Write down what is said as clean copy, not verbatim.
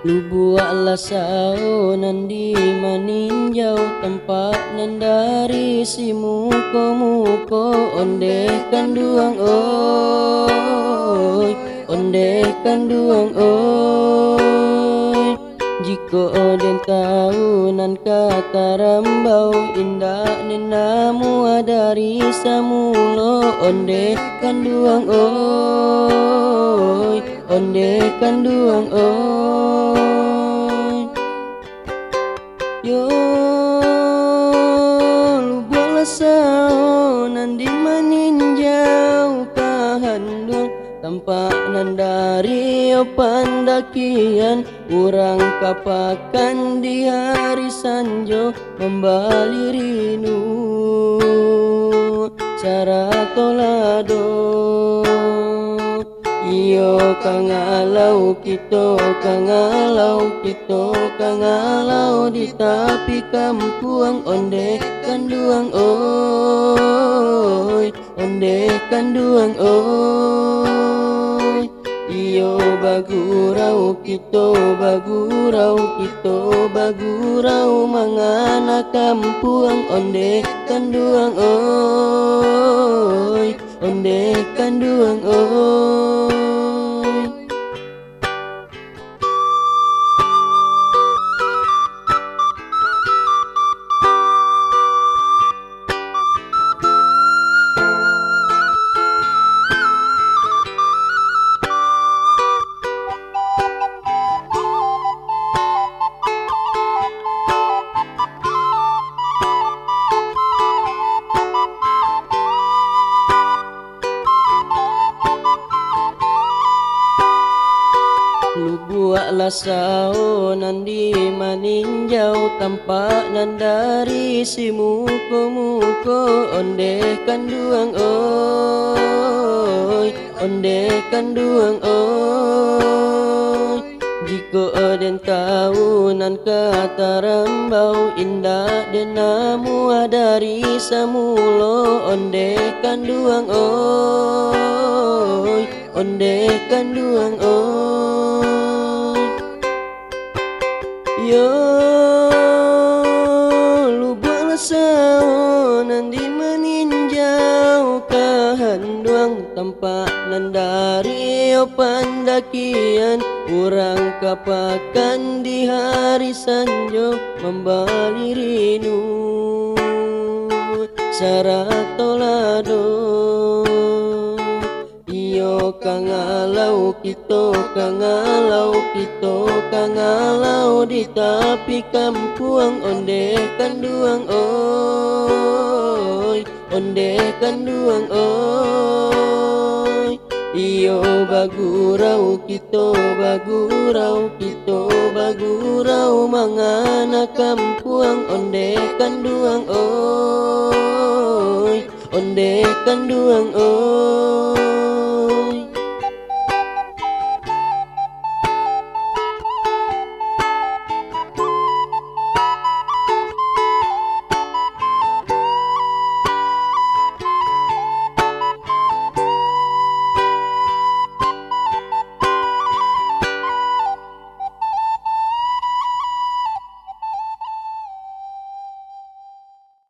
Lubuaklah sao nandi maninjau tempat nandari si muko onde kanduang oi, onde kanduang oi. Jiko den tahu nan kata rambau indah nenamu dari samulo onde kanduang oi, onde kanduang oi. Yo lubuaklah sao nandi maninjau kahandung tampak nandari pandakian urang kapakan di hari sanjo membali rinu cara tolado. Iyo kangalau kito kangalau di tepi kampuang onde kanduang oi, onde kanduang oi. Iyo bagurau kito bagurau mangana kampuang onde kanduang oi, onde kanduang oi. Lubuaklah sao nandi maninjau tampak nandari si muko onde kanduang oi, onde kanduang oi. Jiko den tahu nan kata rambau indah denamu dari samulo onde kanduang oi, onde kanduang oi. Yo lubuaklah sao nandi maninjau kahanduang tampak nandari pandakian urang kapakan di hari sanjo membali rinu sarat tolado. Iyo kangalau kangalau di tepi kampuang onde kanduang oi, onde kanduang oi. Iyo bagurau bagurau mangana kampuang onde kanduang oi, onde kanduang oi.